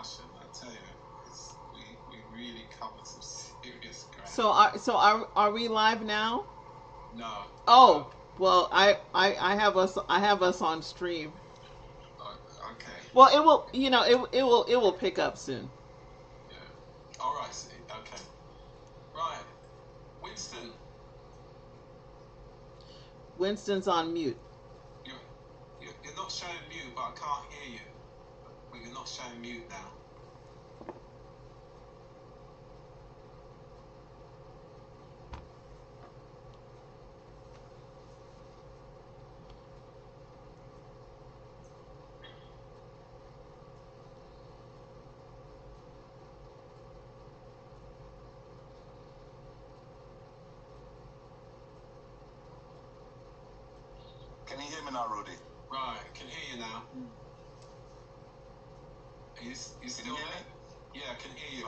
discussion. I tell you, we really covered some serious ground. Are we live now? No. Oh, well, I have us on stream. Okay. Well, it will pick up soon. Yeah. All right. See. Okay. Right. Winston. Winston's on mute. You're not showing mute, but I can't hear you. But you're not showing mute now. Can you hear me now, Rudy? Right, I can hear you now. Are you still there? Yeah, I can hear you.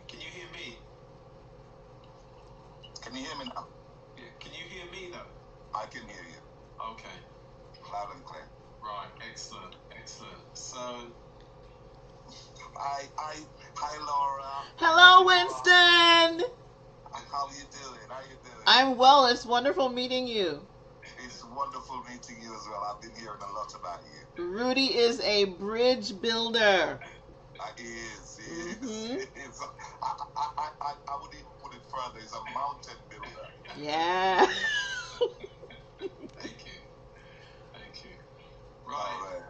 Can you hear me? Can you hear me now? Yeah, can you hear me though? I can hear you. Okay. Loud and clear. Right, excellent. So Hi Laura. Hello, Winston. How you doing? I'm well. It's wonderful meeting you. It's wonderful meeting you as well. I've been hearing a lot about you. Rudy is a bridge builder. He is. I would even put it further. He's a mountain builder. Yeah. Thank you. Right.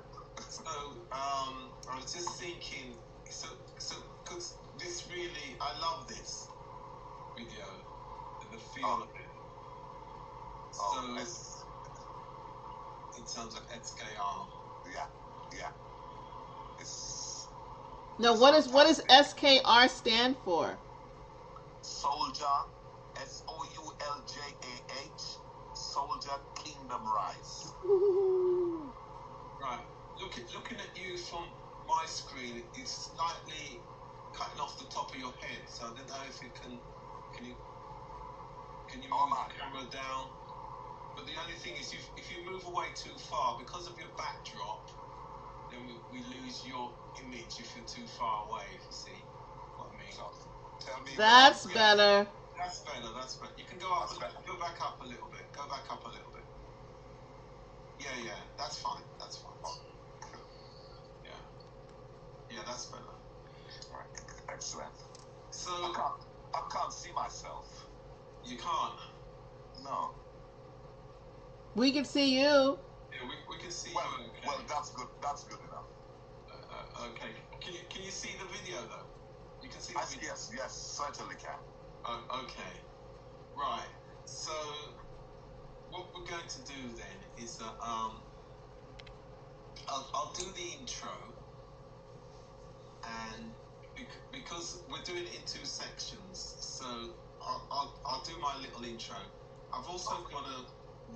So I was just thinking. So because this really, I love this video and the feel of it. So in terms of SKR. Yeah. No, what does SKR stand for? Souljah, Souljah, Souljah Kingdom Rise. Ooh. Right. Looking at you from my screen, it's slightly cutting off the top of your head. So I don't know if you can you move the camera down? But the only thing is, if you move away too far, because of your backdrop, then we lose your image if you're too far away. If you see what I mean. So tell me. That's better. That's better. You can go up. Go back up a little bit. Yeah. That's fine. Yeah, that's better. Right. Excellent. So I can't see myself. You can't. No. We can see you. Yeah, we can see you. Okay. Well, that's good. That's good enough. Okay. Can you see the video though? You can see the video. Yes, certainly can. Okay. Right. So what we're going to do then is that I'll do the intro, and because we're doing it in two sections, so I'll do my little intro. I've also got to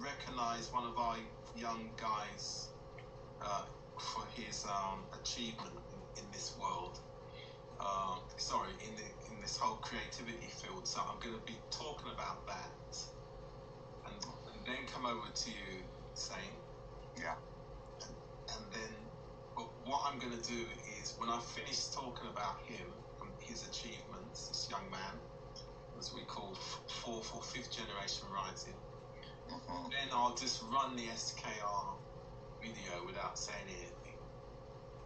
recognize one of our young guys for his achievement in this world. In this whole creativity field. So I'm going to be talking about that, and then come over to you, Saint. Yeah. And then, what I'm going to do is, when I finish talking about him and his achievements, this young man, as we call fourth or fifth generation rising, then I'll just run the SKR video without saying anything.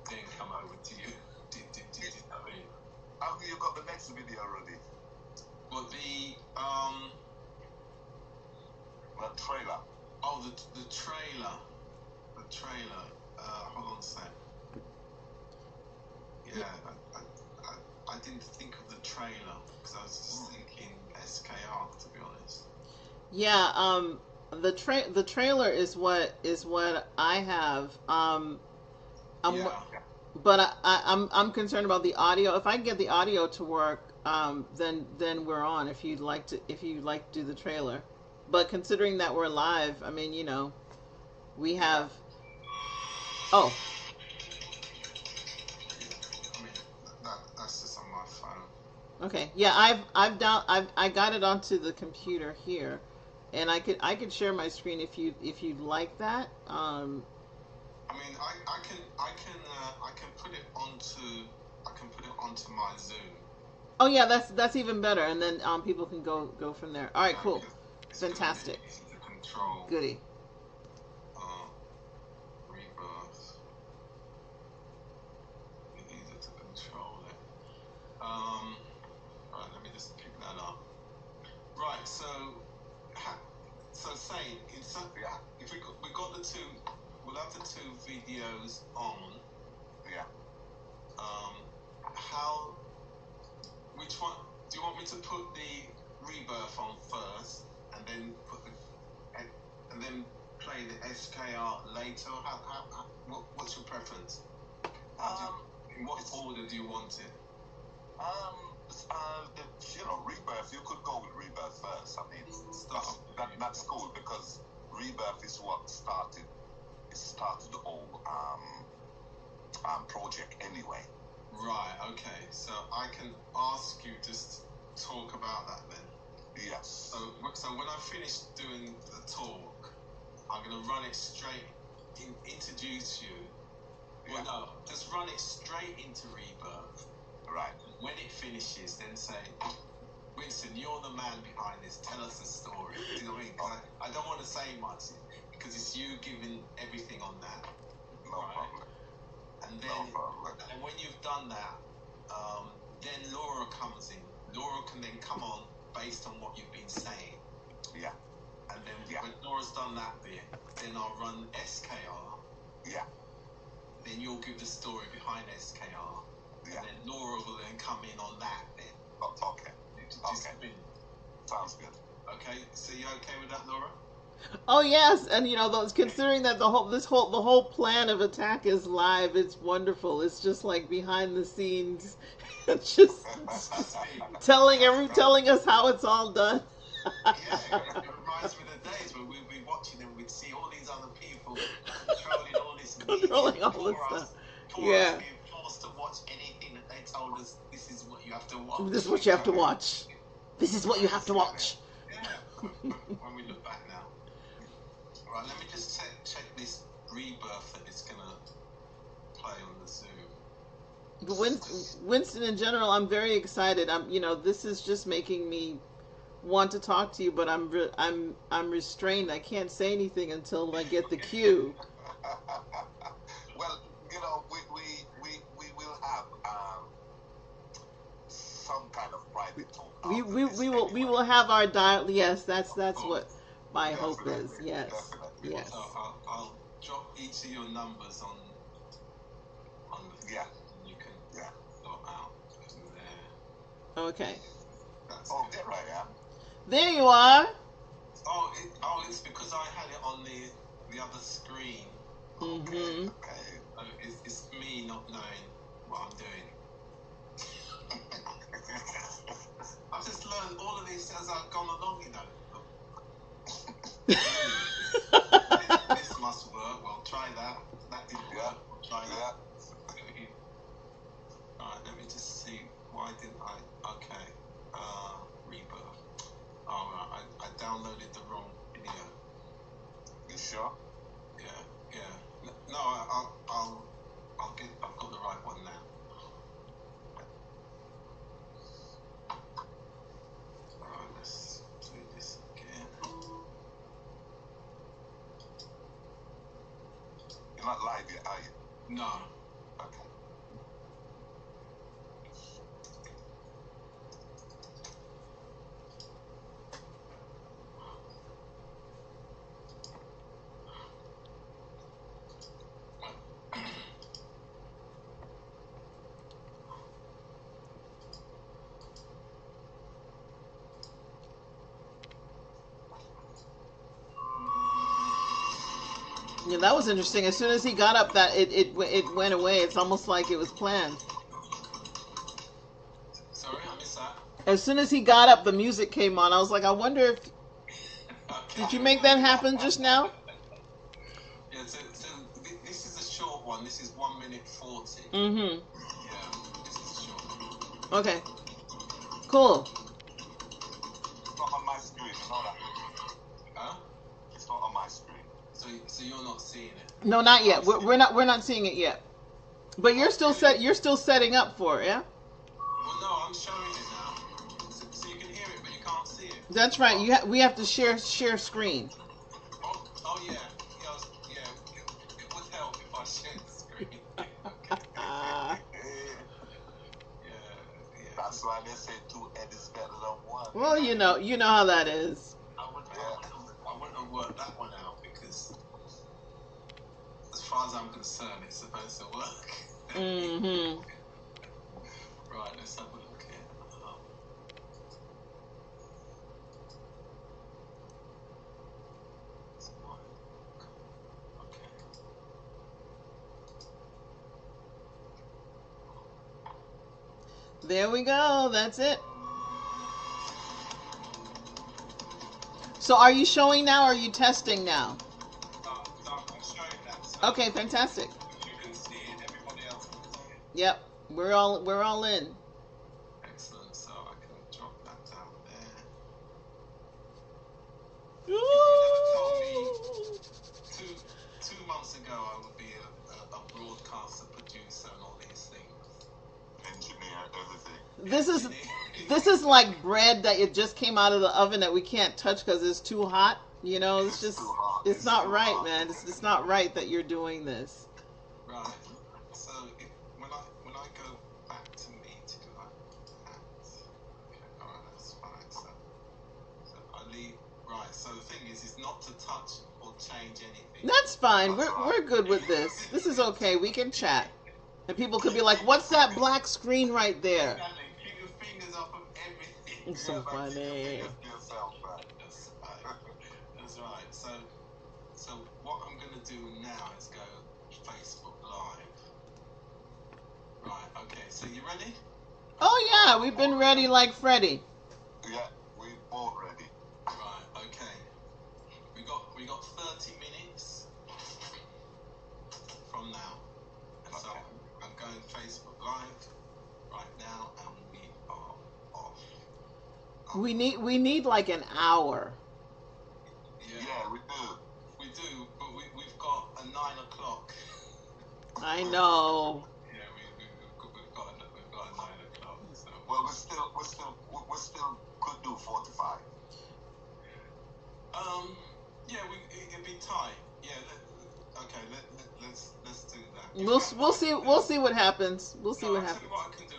Then come over to you. Have you got the next video, Rudy? Well, the trailer. Oh, the trailer. Hold on a sec. Yeah, I didn't think of the trailer because I was just thinking SKR, to be honest. Yeah. The trailer is what I have. Yeah. But I'm concerned about the audio. If I can get the audio to work, then we're on. If you'd like to do the trailer, but considering that we're live, I mean, we have. Oh. I mean, that's just on my phone. Okay. Yeah, I got it onto the computer here, and I could share my screen if you'd like that. I mean, I can put it onto. can put it onto my Zoom. Oh yeah, that's even better, and then people can go from there. All right, cool, It's fantastic, gonna be easy to control. goody. Rebirth. It's easier to control it. Right, let me just pick that up. Right, so say if we got the two, we'll have the two videos on. Yeah. Which one do you want me to put the Rebirth on first, and then and then play the SKR later? What's your preference? In what order do you want it? Rebirth. You could go with Rebirth first. I mean, that's cool because Rebirth is what started. It started the whole project anyway. Right. Okay. So I can ask you just talk about that then. Yes. So when I finish doing the talk, I'm gonna run it straight. Introduce you. Yeah. Well, no, just run it straight into Rebirth. Right. When it finishes, then say, Winston, you're the man behind this. Tell us a story. Do you know what I mean? 'Cause I don't want to say much because it's you giving everything on that. No problem. And then, and when you've done that, then Laura comes in. Laura can then come on based on what you've been saying. Yeah. And then when Laura's done that bit, then I'll run SKR. Yeah. Then you'll give the story behind SKR. Yeah. And then Laura will then come in on that then. Okay. Sounds good. Okay, so you okay with that, Laura? Oh yes, and those considering that the whole plan of attack is live, it's wonderful. It's just like behind the scenes, it's just telling us how it's all done. Yeah, it reminds me of the days when we'd be watching and we'd see all these other people controlling all this stuff. Yeah. Us being forced to watch anything that they told us. This is what you have to watch. This is what you have to watch. This is what you have to watch. Yeah. When we look back now. Right, let me just check this Rebirth that it's gonna play on the Zoom. But Winston, in general, I'm very excited. This is just making me want to talk to you, but I'm restrained. I can't say anything until I get the cue. Well, we will have some kind of private talk. We will have our dial. Yes, that's what my hope is. Yes, Definitely. yes. So I'll drop each of your numbers on the Yeah. and you can sort out from there. Okay. That's There I am. There you are. It's because I had it on the other screen. Mm-hmm. Okay. It's me not knowing what I'm doing. I've just learned all of this as I've gone along, This must work. Well, try that. That didn't work. We'll try that. Alright, let me just see. Why didn't I? Okay. Rebirth. Alright, I downloaded the wrong video. You sure? Yeah. No, I've got the right one now. Alright, let's do this again. You're not live yet, are you? No. Okay. Yeah, that was interesting. As soon as he got up, that it went away. It's almost like it was planned. Sorry, I missed that. As soon as he got up, the music came on. I was like, I wonder if did you make that happen just now? Yeah, so this is a short one. This is 1 minute 40. Mm-hmm. Yeah, this is short. Okay. Cool. It's not on my screen, you know that? Huh? It's not on my screen. So you're not seeing it? No, not yet. We're not seeing it yet. But you're still setting up for it, yeah? Well, no, I'm showing it now, so you can hear it, but you can't see it. That's right. We have to share screen. Oh yeah, yeah. It would help if I shared the screen. Yeah. That's why they say two heads is better than one. Well, you know how that is. I wouldn't have worked that one out because, as far as I'm concerned, it's supposed to work. Mm-hmm. Right, let's have a look here. Okay. There we go. That's it. So are you showing now or are you testing now? I'm showing that. So Okay, fantastic. you can see it, everybody else can see it. Yep. We're all in. Excellent. So I can drop that down there. Ooh. You never told me 2 months ago I would be a broadcaster, producer, and all these things. Engineer, everything. This is like bread that it just came out of the oven that we can't touch because it's too hot. You know, it's just it's not right, man. It's not right that you're doing this. Right. So when I go back to meeting like that, okay, all right, that's fine. So I leave. Right. So the thing is not to touch or change anything. That's fine. We're good with this. This is okay. We can chat. And people could be like, "What's that black screen right there?" Exactly. Keep your fingers off of everything. It's so funny. That's right. So what I'm going to do now is go Facebook Live. Right. Okay. So you ready? Oh yeah, we've been ready like Freddy. Yeah, we're all ready. Right. Okay. We got 30 minutes from now. And so I'm going Facebook Live right now, and we are off. We need like an hour. Yeah, we do. We do, but we've got a 9 o'clock. I know. Yeah, we've got a 9 o'clock. So. Well, we still could do 45. Yeah, it'd be tight. Yeah. Let's do that. We'll see what happens. We'll see what I'll happens. tell you what I can do.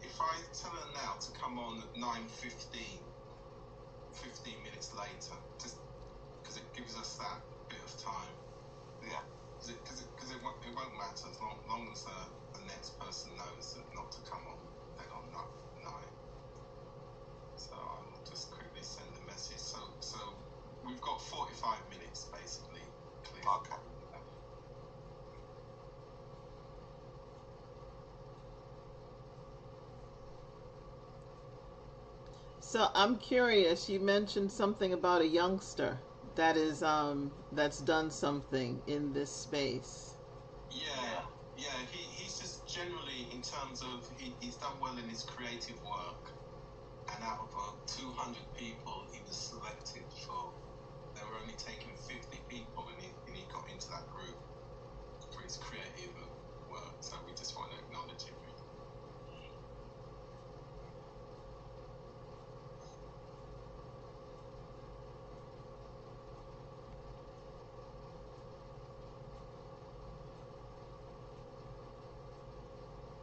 If I tell her now to come on at 9:15, 15 minutes later, just because it gives us that bit of time. Yeah. Because it won't matter as long as the next person knows that not to come on then on 9. So I will just quickly send the message. So we've got 45 minutes basically clear. Okay. So I'm curious. You mentioned something about a youngster that is that's done something in this space. Yeah. He's just generally in terms of he's done well in his creative work, and out of 200 people he was selected for. They were only taking 50 people, and he got into that group for his creative work. So we just want to acknowledge him.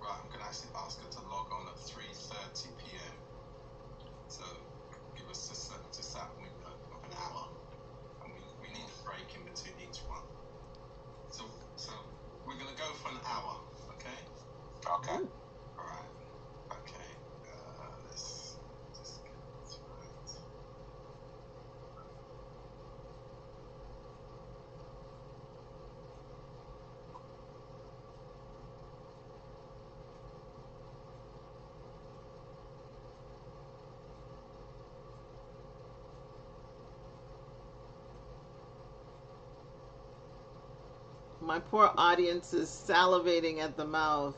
Right, I'm going to actually ask her to log on at 3:30 p.m. So give us just that window of an hour, and we need a break in between each one. So we're going to go for an hour, okay? Okay. All right. Okay. Let's just get this right. My poor audience is salivating at the mouth.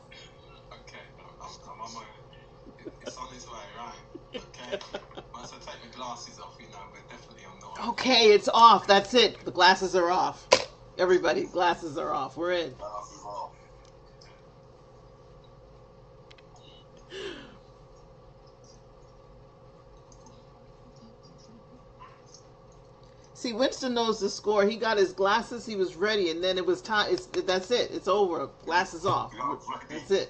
Okay, I'm on my. It's on its way, right? Okay. Once I take my glasses off, we're definitely on the way. Okay, it's off. That's it. The glasses are off. Everybody, glasses are off. We're in. Glasses off. See, Winston knows the score. He got his glasses. He was ready, and then it was time. That's it. It's over. Glasses off. That's it.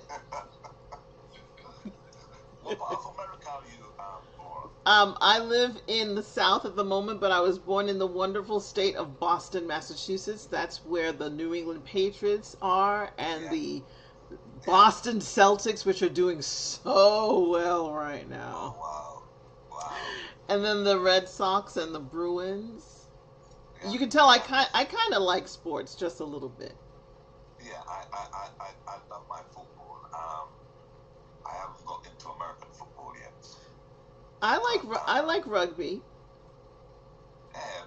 What part of America are you, Laura? I live in the South at the moment, but I was born in the wonderful state of Boston, Massachusetts. That's where the New England Patriots are, and the Boston Celtics, which are doing so well right now. Oh, wow. And then the Red Sox and the Bruins. You can tell I kind of like sports just a little bit. Yeah, I love my football. I haven't got into American football yet. I like rugby. Yeah,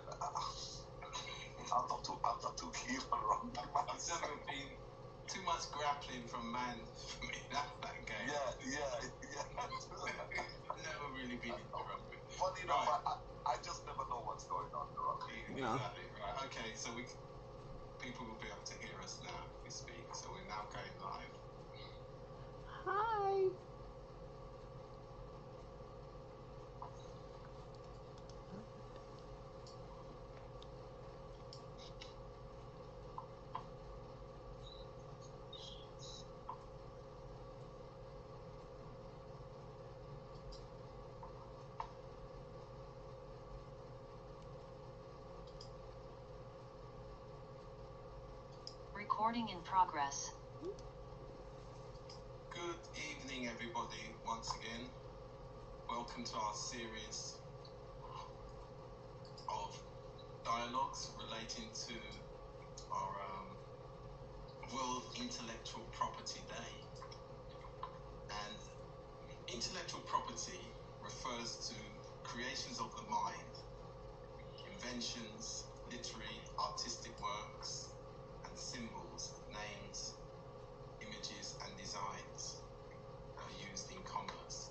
I'm not too keen on rugby. I've never been too much grappling from man for me. That game. Yeah. I've never really been into rugby. Funny enough, I just never know what's going on in rugby. No. Exactly. Right. Okay. So people will be able to hear us now if we speak. So we're now going live. Hi. Recording in progress. Good evening, everybody, once again. Welcome to our series of dialogues relating to our World Intellectual Property Day. And intellectual property refers to creations of the mind, inventions, literary, artistic works, and symbols, names, images, and designs that are used in commerce.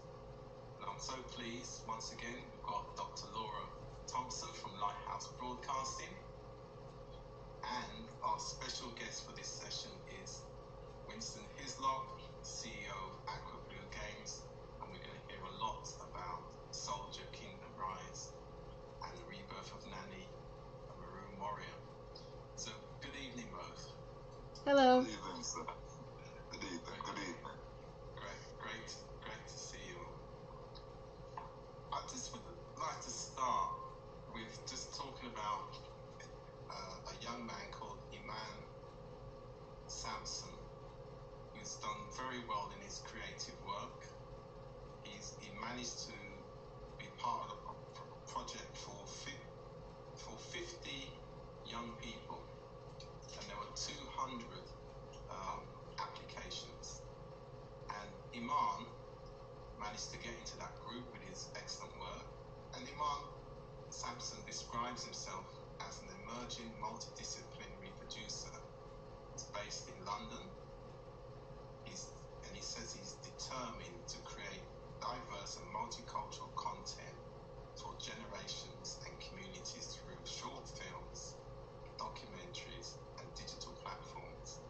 And I'm so pleased, once again, we've got Dr. Laura Thompson from Lighthouse Broadcasting, and our special guest for this session is Winston Hislop, CEO of Aqua Blue Games, and we're going to hear a lot about Souljah Kingdom Rise and the rebirth of Nani, a Maroon Warrior. So, good evening, both. Hello. Good evening, sir. Good evening. Great to see you. I just would like to start with just talking about a young man called Iman Sampson, who's done very well in his creative work. He managed to be part of a project for 50 young people, and there were 200 applications. And Iman managed to get into that group with his excellent work. And Iman Sampson describes himself as an emerging multidisciplinary producer. He's based in London. He says he's determined to create diverse and multicultural content for generations and communities through short films, documentaries, and digital platforms.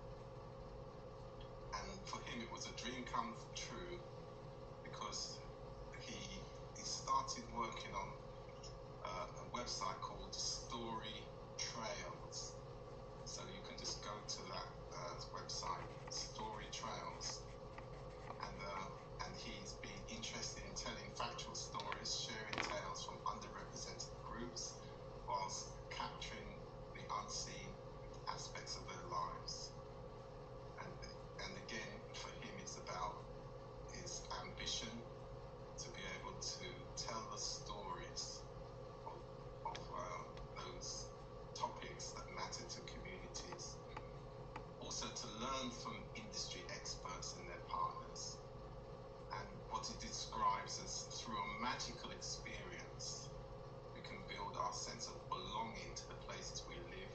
And for him, it was a dream come true because he started working on a website called Story Trails. So you can just go to that website, Story Trails, and he's been interested in telling factual stories, sharing tales from underrepresented groups, whilst capturing the unseen aspects of their lives. And again, for him, it's about his ambition to be able to tell the stories of those topics that matter to communities. Also to learn from industry experts and their partners. And what he describes as through a magical experience, we can build our sense of belonging to the places we live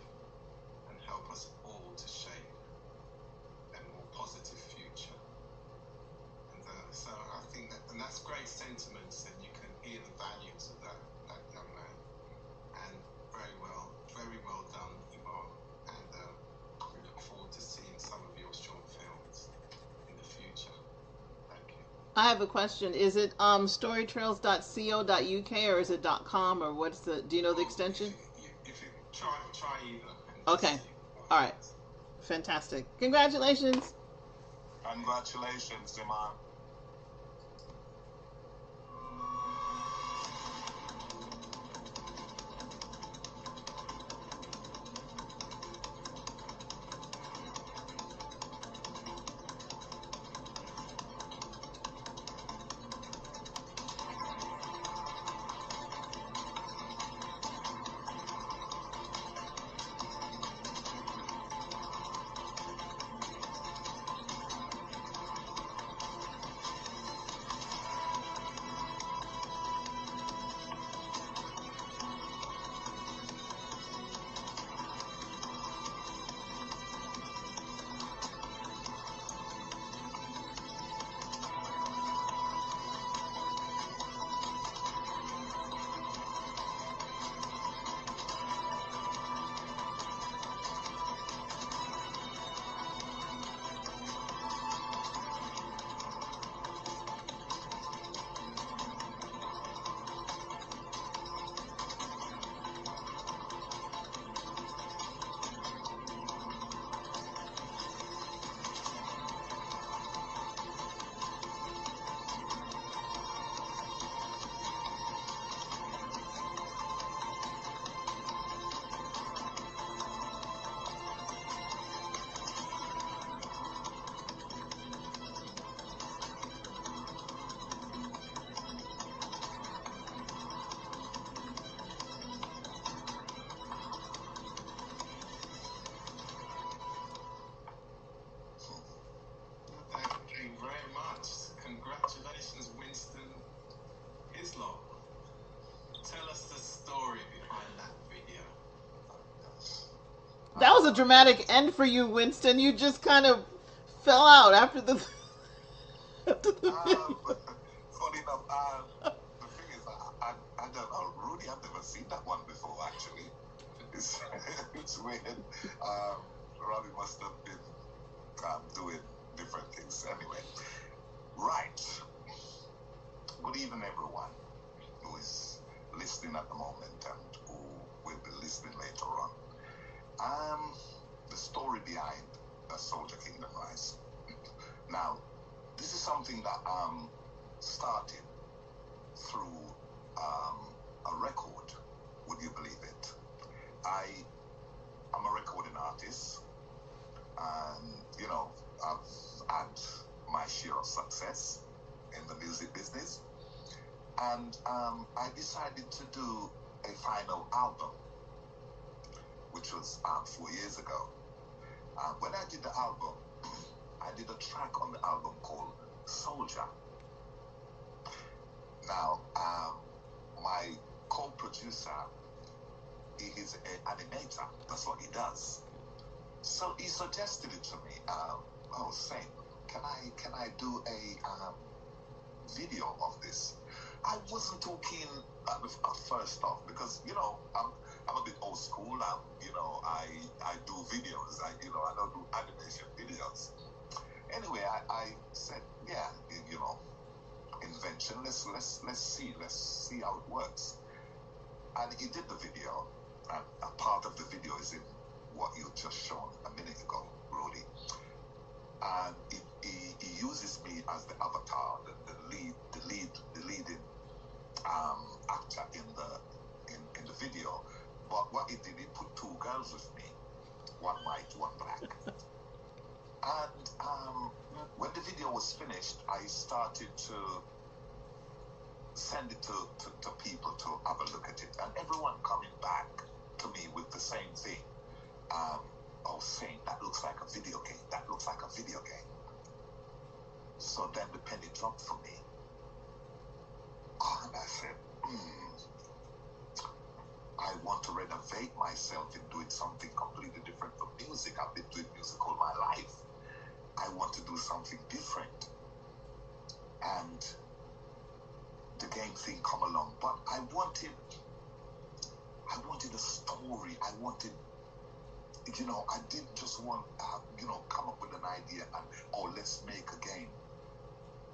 and help us all to shape a more positive future. And so I think that's great sentiments, and you can hear the values of that young man. And very well done, Iman. And we look forward to seeing some of your short films in the future. Thank you. I have a question. Is it storytrails.co.uk or is it .com or what's the? Do you know the extension? Try either. Okay. All right. Fantastic. Congratulations. Congratulations, Iman. Thank you very much. Congratulations, Winston Hislop. Tell us the story behind that video. That was a dramatic end for you, Winston. You just kind of fell out after the. After the video. Funny enough, the thing is, I don't know, Rudy, I've never seen that one before, actually. It's weird. Robbie must have been doing different things. Anyway, right. Good evening, everyone who is listening at the moment and who will be listening later on. The story behind the Souljah Kingdom Rise. Now, this is something that started through a record. Would you believe it? I'm a recording artist, and I've had my share of success in the music business, and I decided to do a final album, which was 4 years ago. When I did the album, I did a track on the album called Souljah. Now, my co-producer, he is an animator. That's what he does. So he suggested it to me. I was saying, can I do a video of this? I wasn't too keen at first off because I'm a bit old school. I do videos. I don't do animation videos. Anyway, I said, yeah, invention. Let's see how it works. And he did the video, and a part of the video is in what you just shown a minute ago, Rudy. And he uses me as the avatar, the leading actor in the video. But what he did, he put two girls with me, one white, one black. And when the video was finished, I started to send it to people to have a look at it, and everyone coming back to me with the same thing. Saying that looks like a video game. That looks like a video game. So then the penny dropped for me. And I said, I want to renovate myself in doing something completely different from music. I've been doing music all my life. I want to do something different. And the game thing come along, but I wanted a story. I wanted, I didn't just want, come up with an idea and, let's make a game.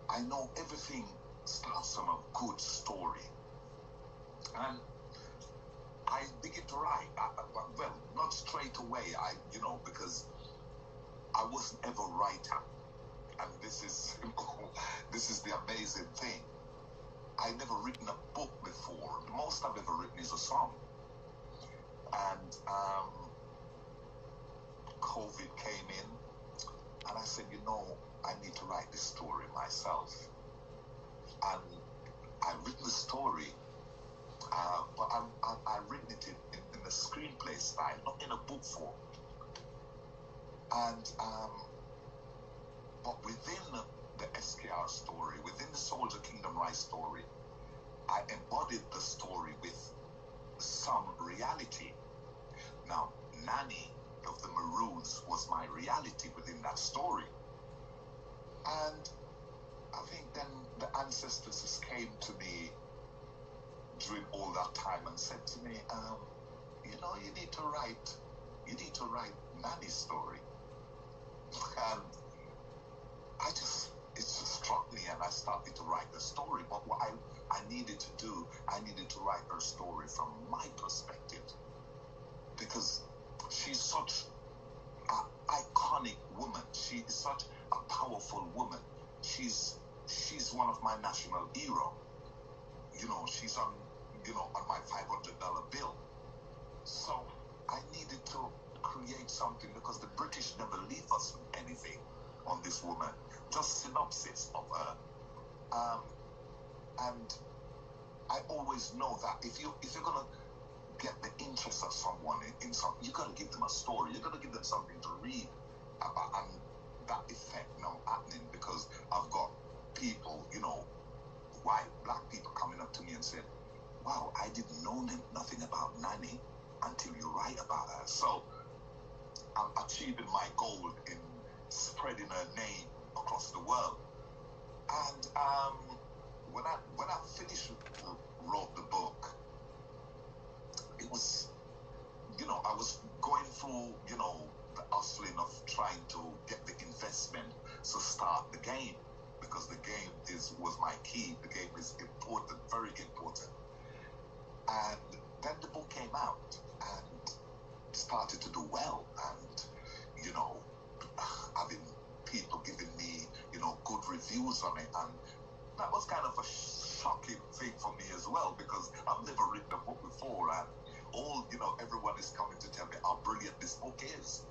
I know everything starts from a good story. And I begin to write. Well, not straight away. Because I wasn't ever a writer, and this is this is the amazing thing. I never written a book before. The most I've ever written is a song, and COVID came in, and I said, I need to write this story myself, and I've written the story. But I've written it in a screenplay style, not in a book form. And but within the SKR story, within the Souljah Kingdom Rise story, I embodied the story with some reality. Now, Nanny of the Maroons was my reality within that story. And I think then the ancestors came to me during all that time and said to me, you need to write Nanny's story. And it just struck me, and I started to write the story. But what I needed to do, I needed to write her story from my perspective, because she's such an iconic woman. She is such a powerful woman. She's one of my national hero. She's on my $500 bill. So I needed to create something, because the British never leave us with anything on this woman, just synopsis of her. And I always know that if you're gonna get the interest of someone in something, you gotta give them a story. You gotta give them something to read about, and that effect now happening, because I've got people, white, black people coming up to me and said, "Wow, I didn't know nothing about Nanny until you write about her." So I'm achieving my goal in spreading her name across the world. And when I finished wrote the book, it was, I was going through, the hustling of trying to get the investment to start the game, because the game was my key. The game is important, very important. And then the book came out and started to do well, and having people giving me good reviews on it, and that was kind of a shocking thing for me as well, because I've never written a book before, and everyone is coming to tell me how brilliant this book is.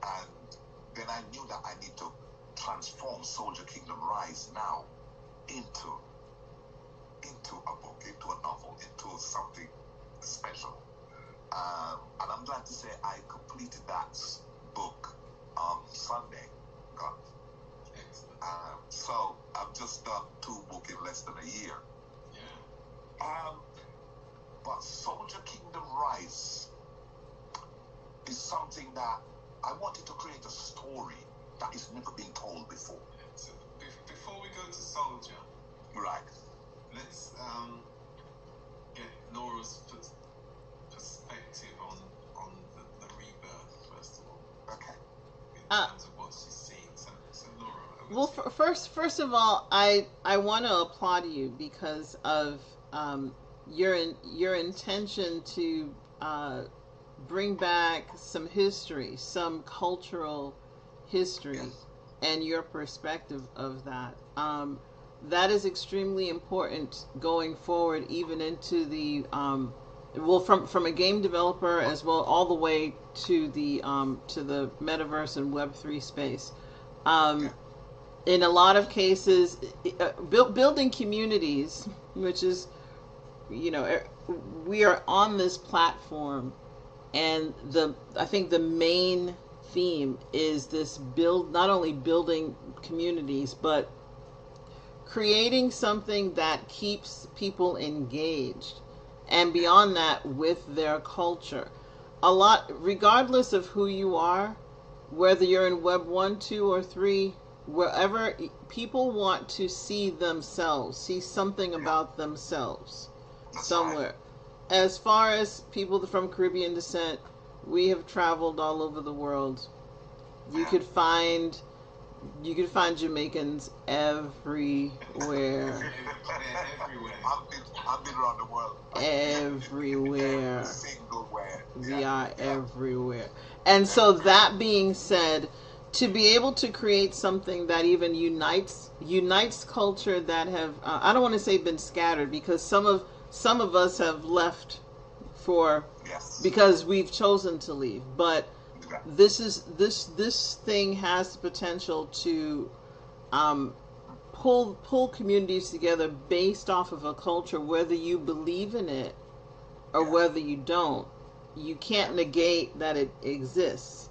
And then I knew that I need to transform Souljah Kingdom Rise now into a book, into a novel, into something special. And I'm glad to say I completed that book on Sunday. God. So I've just done 2 books in less than a year. Yeah. But Souljah Kingdom Rise is something that I wanted to create a story that is never been told before. So before we go to Souljah, Right. let's get Laura's perspective on the rebirth, first of all. Okay. In terms of what she's seen. So Laura. Well, first of all, I want to applaud you because of your intention to bring back some history, some cultural history, Yes. and your perspective of that. That is extremely important going forward, even into the from a game developer as well, all the way to the Metaverse and Web3 space. In a lot of cases, building communities, which is, we are on this platform, and I think the main theme is this not only building communities, but creating something that keeps people engaged, and beyond that, with their culture. Regardless of who you are, whether you're in Web 1, 2, or 3, wherever, people want to see themselves, see something about themselves somewhere. As far as people from Caribbean descent, we have traveled all over the world. You could find You can find Jamaicans everywhere. Everywhere. I've been around the world. Everywhere. Every single where. We are everywhere. And so that being said, to be able to create something that even unites culture that have I don't want to say been scattered, because some of us have left for Yes. because we've chosen to leave, but this thing has the potential to pull communities together based off of a culture, whether you believe in it or whether you don't. You can't negate that it exists.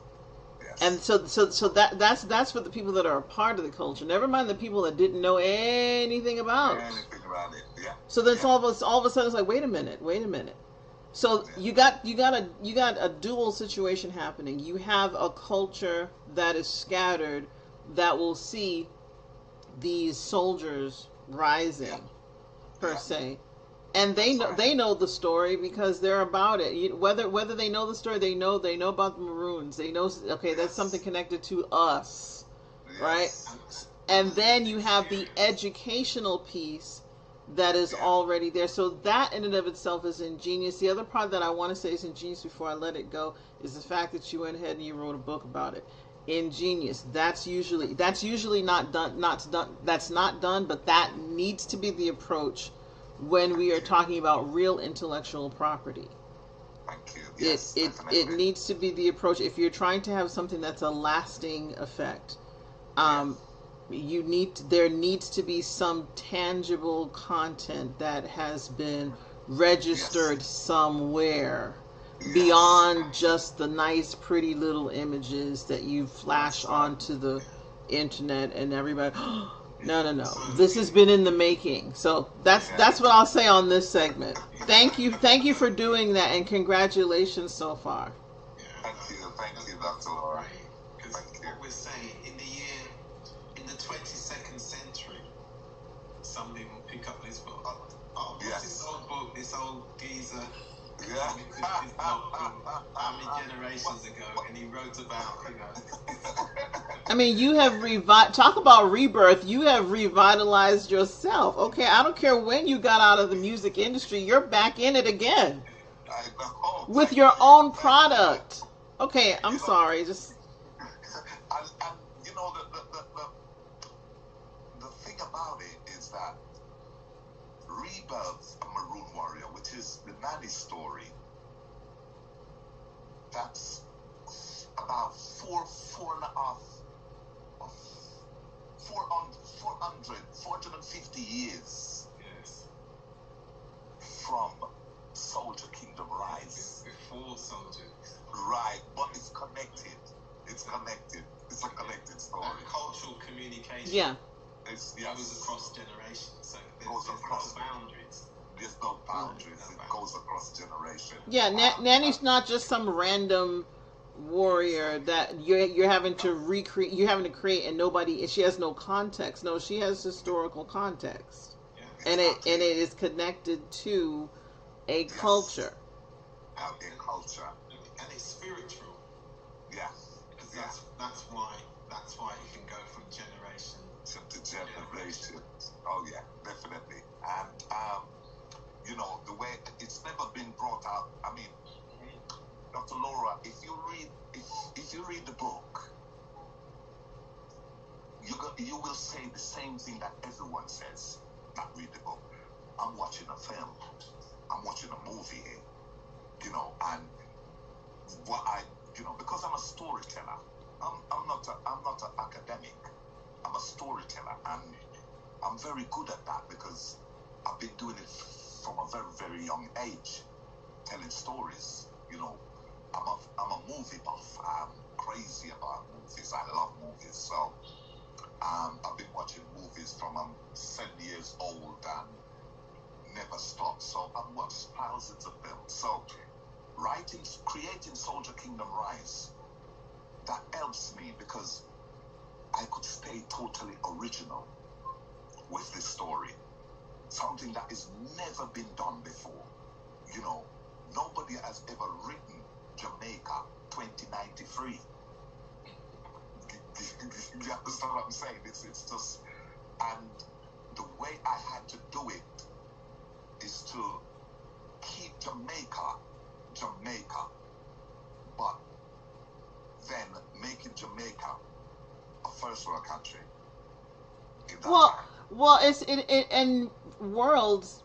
Yes. And so that's for the people that are a part of the culture. Never mind the people that didn't know anything about. Anything around it. Yeah. So then it's all of a sudden it's like, wait a minute. So you got a dual situation happening. You have a culture that is scattered that will see these soldiers rising per se, and they know the story because they're about it. Whether they know the story, they know about the Maroons. They know, okay, that's something connected to us, right? And then you have the educational piece that is already there. So that in and of itself is ingenious. The other part that I want to say is ingenious before I let it go is the fact that you went ahead and you wrote a book about it. Ingenious. That's usually not done. That's not done. But that needs to be the approach when we are talking about real intellectual property. Thank you. Yes, It needs to be the approach if you're trying to have something that's a lasting effect. There needs to be some tangible content that has been registered somewhere beyond just the nice pretty little images that you flash onto the internet and everybody no, this has been in the making. So that's what I'll say on this segment. Thank you for doing that, and congratulations so far. Thank you, Dr. Laura. Because what we're saying, in the 22nd century, somebody will pick up this book. This old book, this old geezer. Yeah. How many generations ago? And he wrote about, I mean, you have talk about rebirth. You have revitalized yourself. Okay, I don't care when you got out of the music industry. You're back in it again I know. with your own product. Okay, I'm sorry. Just and you know the thing about it is that Rebirth, a Maroon Warrior, which is the Nanny story, that's about 450 years from Souljah Kingdom Rise. Before Souljah. Right, but it's connected. It's a connected story. Cultural communication. yeah. Goes across generations. So Goes across boundaries. There's no boundaries. It goes across generations. Yeah, Nanny's not just some random warrior that you're having to recreate. You're having to create, and she has no context. No, she has historical context, and it is connected to a culture. A culture, and it's spiritual. Yeah. That's why it can go from generation to generation. Oh yeah, definitely. And you know, the way it's never been brought out. I mean, Dr. Laura, if you read the book, you will say the same thing that everyone says that read the book. I'm watching a film. I'm watching a movie here. You know, and because I'm a storyteller. I'm not an academic. I'm a storyteller, and I'm very good at that because I've been doing it from a very, very young age, telling stories. You know, I'm a movie buff. I'm crazy about movies. I love movies. So I've been watching movies from 7 years old and never stop. So I've watched thousands of films. So creating Souljah Kingdom Rise, that helps me because I could stay totally original with this story. Something that has never been done before. You know, nobody has ever written Jamaica 2093. You understand what I'm saying? It's just, and the way I had to do it is to keep Jamaica, but then making Jamaica a first world country. In that Well, time. well, it's and worlds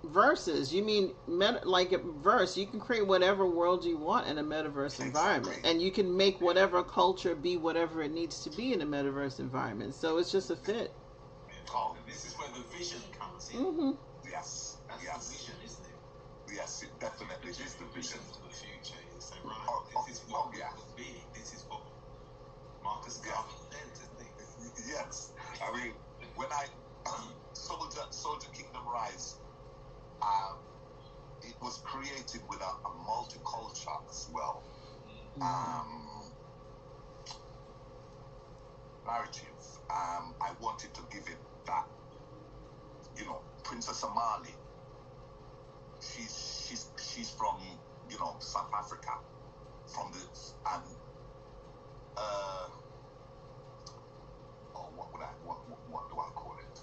verses. You mean like a verse? You can create whatever world you want in a metaverse environment, Exactly. and you can make whatever culture be whatever it needs to be in a metaverse environment. So it's just a fit. Oh, This is where the vision comes in. Mm-hmm. yes, That's yes, the vision, isn't it? yes, it definitely is the vision. For the future. You say, right, Oh, this is what oh, we yeah. will be. This is what Marcus Yeah. Garvey said, isn't he? Yes, I mean, when I Soldier Kingdom Rise, it was created with a multicultural as well narrative. I wanted to give it that, Princess Amali. She's from South Africa, from the and what do I call it?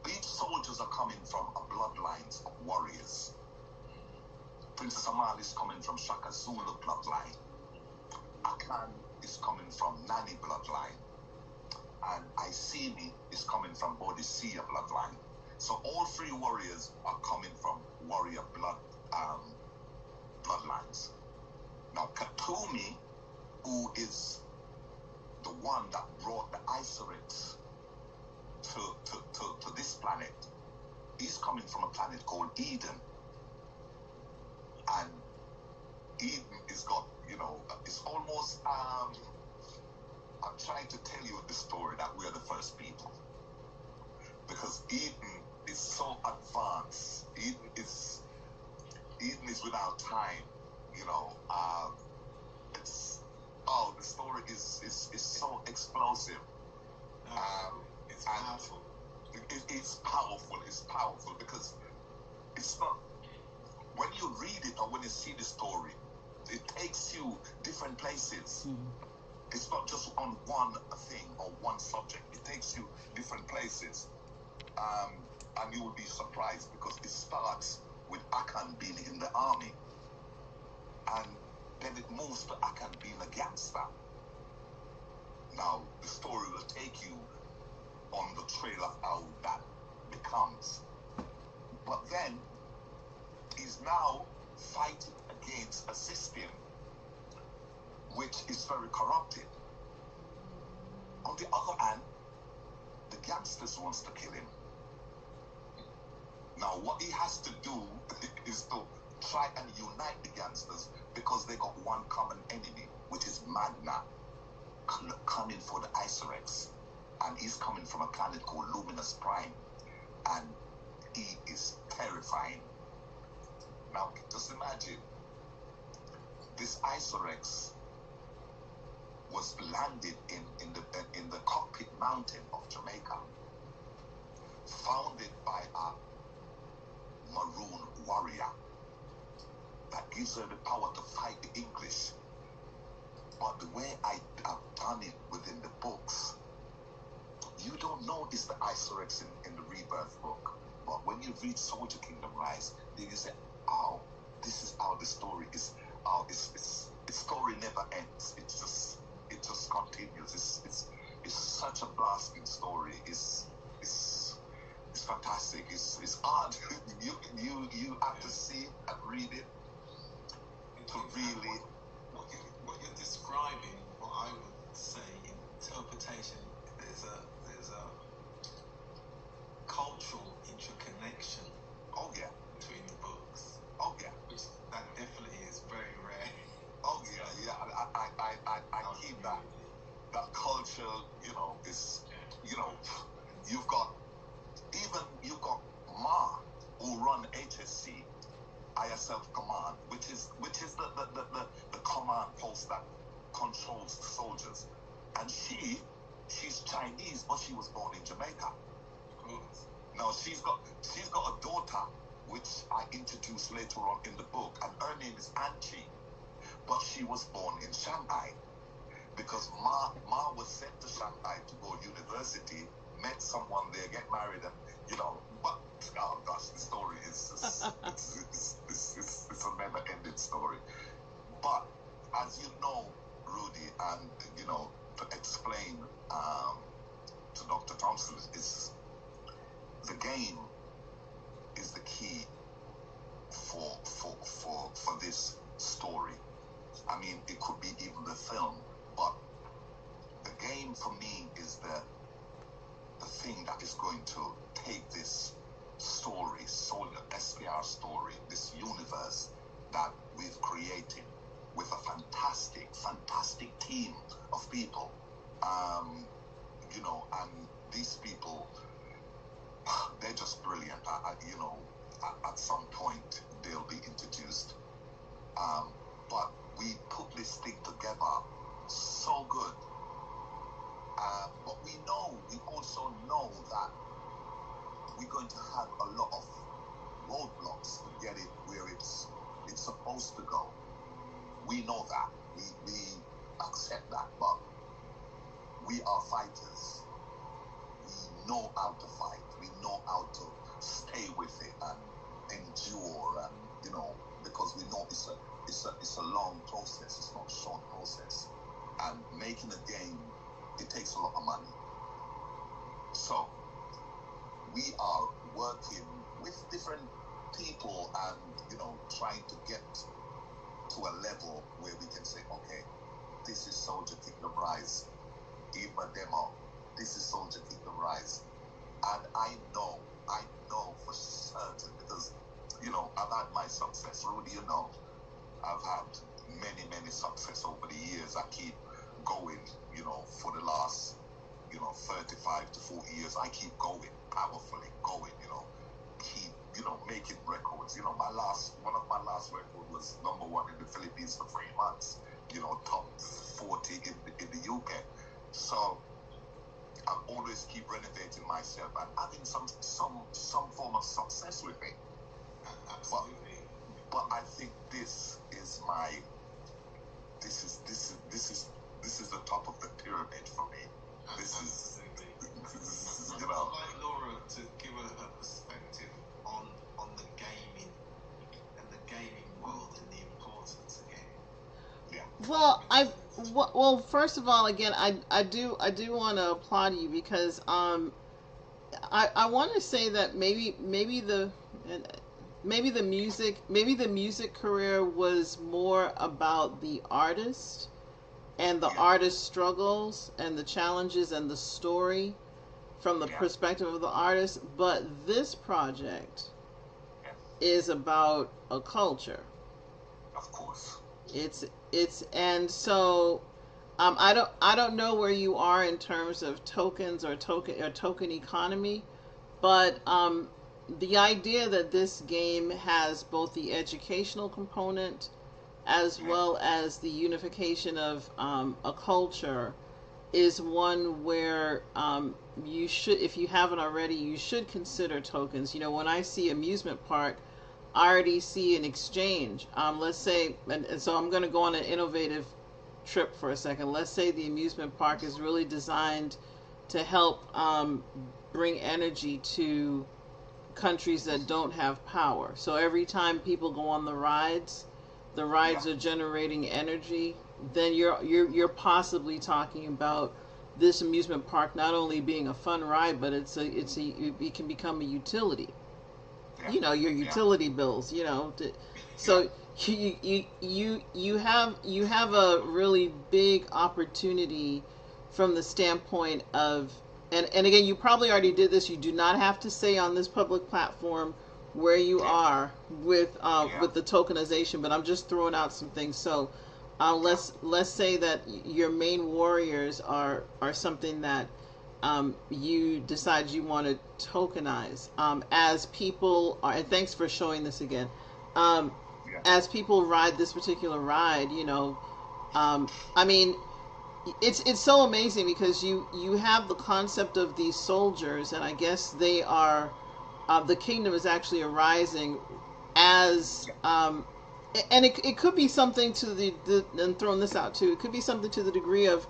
Each soldiers are coming from a bloodlines of warriors. Princess Amali is coming from Shaka Zulu bloodline. Akan is coming from Nani bloodline. And Isini is coming from Bodicea bloodline. So all three warriors are coming from warrior bloodlines. Now Katumi, who is the one that brought the Isorics to this planet, he's coming from a planet called Eden. And Eden is got, it's almost, I'm trying to tell you the story that we're the first people. Because Eden is so advanced. Eden is without time, the story is so explosive. It's powerful. It's powerful. It's powerful because it's not, when you read it or when you see the story, it takes you different places. It's not just on one thing or one subject. It takes you different places. And you will be surprised because it starts with Akan being in the army. And then it moves to Akan being a gangster. Now, the story will take you on the trail of how that becomes. But then, he's now fighting against a system which is very corrupted. On the other hand, the gangsters wants to kill him. Now, what he has to do is to try and unite the gangsters because they got one common enemy, which is Magna, coming for the Isorics. And he's coming from a planet called Luminous Prime. And he is terrifying. Now, just imagine, this Isorics was landed in the cockpit mountain of Jamaica, founded by a maroon warrior that gives her the power to fight the English. But the way I have done it within the books, you don't know it's the Isorics in the Rebirth book. But when you read Soldier Kingdom Rise, then you say, oh, this is how the story is. Oh, its story never ends. It just continues. It's such a blasting story. It's fantastic. It's hard. you have to see it and read it to really. What you're describing, what I would say in interpretation, there's a cultural interconnection. Oh yeah. Between the books. Oh yeah. Which that definitely is very rare. Oh yeah. I keep that culture. Is you've got Ma, who run HSC, ISF Command, which is the command post that controls the soldiers, and she's Chinese, but she was born in Jamaica. Of course. Now she's got a daughter, which I introduce later on in the book, and her name is Anchi, but she was born in Shanghai. because Ma was sent to Shanghai to go to university, met someone there, get married, and but oh gosh, the story is it's a never-ending story. But as you know, Rudy, and to explain to Dr. Thompson, is the game is the key for this story. I mean, it could be even the film, but the game for me is the thing that is going to take this story, Souljah, SPR story, this universe that we've created with a fantastic team of people, and these people, they're just brilliant. At some point they'll be introduced, but we put this thing together so good. But we also know that we're going to have a lot of roadblocks to get it where it's supposed to go. We know that. We accept that, but we are fighters. We know how to fight. We know how to stay with it and endure, and because we know it's a long process. It's not a short process. And making a game, it takes a lot of money. So we are working with different people and trying to get to a level where we can say, okay, this is Souljah Kingdom Rise. Even a demo, this is Souljah Kingdom Rise. And I know for certain, because I've had my success. Rudy, I've had many success over the years. I keep going, for the last 35 to 40 years. I keep going, powerfully going, keep making records. One of my last records was #1 in the Philippines for 3 months, top 40 in the UK. So I always keep renovating myself and having some form of success with it. Absolutely. But I think this is the top of the pyramid for me. Absolutely. This is I'd like Laura to give a perspective on the gaming and the gaming world and the importance again. Yeah. Well, first of all, again, I do want to applaud you, because I want to say that maybe the music career was more about the artist and the artist's struggles and the challenges and the story from the perspective of the artist, but this project is about a culture. Of course. And so I don't know where you are in terms of tokens or token economy, but the idea that this game has both the educational component as well as the unification of a culture is one where you should, if you haven't already, you should consider tokens. When I see amusement park, I already see an exchange. Let's say, and so I'm going to go on an innovative trip for a second. Let's say the amusement park is really designed to help bring energy to countries that don't have power. So every time people go on the rides are generating energy. Then you're possibly talking about this amusement park not only being a fun ride, but it can become a utility. Your utility bills. So you have a really big opportunity from the standpoint of, and again, you probably already did this. You do not have to say on this public platform where you are with the tokenization, but I'm just throwing out some things. So let's say that your main warriors are something that you decide you want to tokenize. As people are, and thanks for showing this again. As people ride this particular ride, I mean, it's so amazing because you have the concept of these soldiers, and I guess they are the kingdom is actually arising as And it could be something to the and throwing this out too, it could be something to the degree of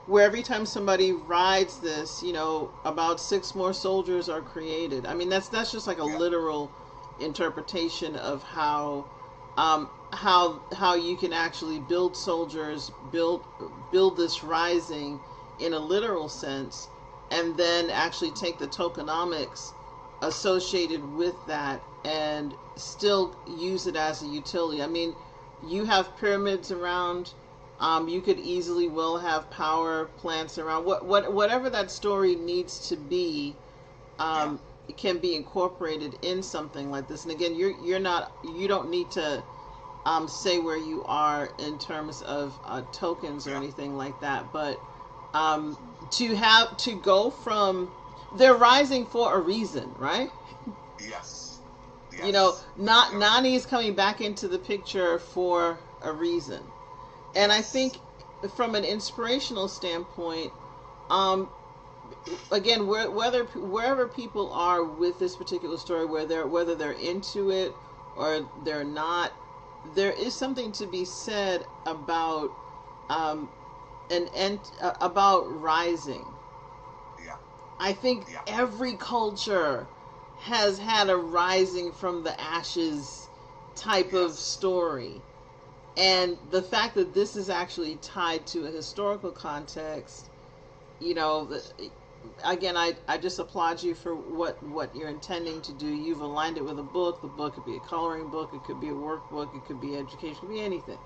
where every time somebody rides this, about 6 more soldiers are created. I mean, that's just like a literal interpretation of how you can actually build soldiers, build this rising in a literal sense, and then actually take the tokenomics associated with that and still use it as a utility. I mean, you have pyramids around. You could easily will have power plants around. Whatever that story needs to be, it can be incorporated in something like this. And again, you don't need to say where you are in terms of tokens or anything like that. But to go from, they're rising for a reason, right? Yes. Nani is coming back into the picture for a reason. And I think from an inspirational standpoint, again, wherever people are with this particular story, whether they're into it or they're not, there is something to be said about about rising. Yeah. I think every culture has had a rising from the ashes type of story. And the fact that this is actually tied to a historical context, again, I just applaud you for what you're intending to do. You've aligned it with a book. The book could be a coloring book. It could be a workbook. It could be education. It could be anything.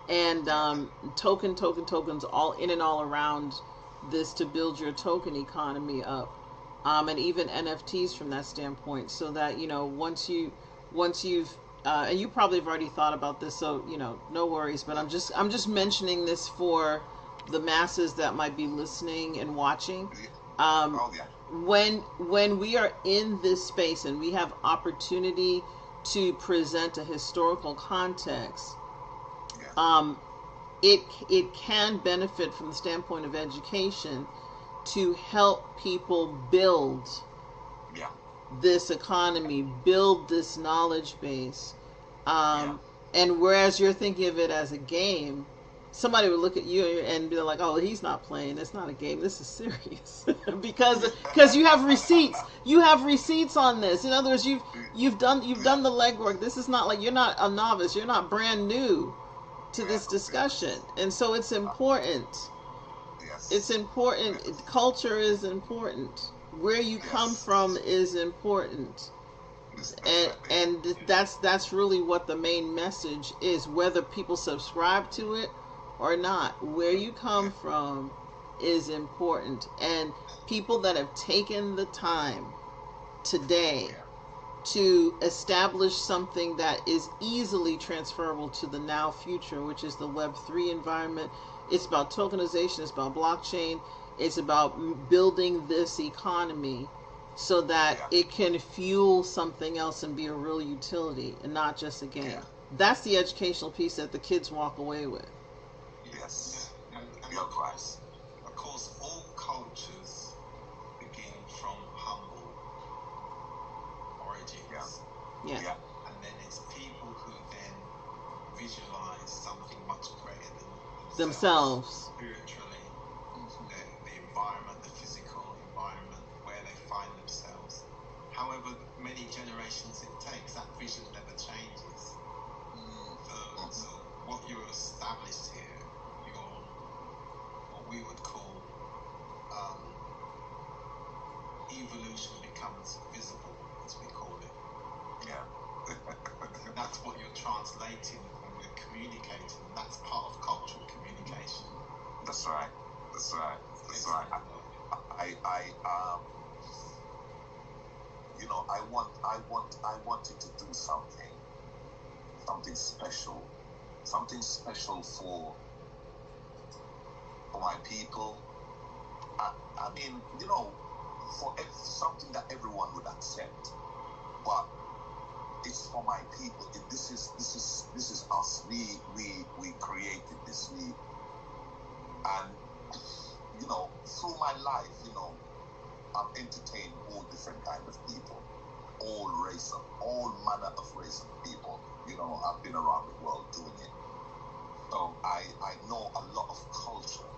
And tokens all in and all around this to build your token economy up. And even NFTs from that standpoint, so that, once you've and you probably have already thought about this, so no worries. But I'm just mentioning this for the masses that might be listening and watching. When we are in this space and we have opportunity to present a historical context, it can benefit from the standpoint of education to help people build this economy, build this knowledge base. And whereas you're thinking of it as a game, somebody would look at you and be like, "Oh, he's not playing. It's not a game. This is serious." because you have receipts. You have receipts on this. In other words, you've done the legwork. This is not like you're not a novice. You're not brand new to this discussion, and so it's important. It's important. Culture is important. Where you come from is important. And that's really what the main message is, whether people subscribe to it or not. Where you come from is important. And people that have taken the time today to establish something that is easily transferable to the now future, which is the Web3 environment. It's about tokenization, it's about blockchain, it's about building this economy so that it can fuel something else and be a real utility and not just a game. That's the educational piece that the kids walk away with. Yes. And of course, all cultures begin from humble origins. Yeah. And then it's people who then visualize something much greater than Themselves. Spiritually, the environment, the physical environment where they find themselves. However many generations it takes, that vision never changes. So what you're established here, what we would call evolution becomes visible, as we call it. That's what you're translating when we're communicating. That's part of cultural communication. That's right. I wanted to do something special for my people. I mean, for something that everyone would accept, but it's for my people. This is us. We created this. And through my life, I've entertained all different kind of people, all race, all manner of race of people. You know, I've been around the world doing it. So I know a lot of culture.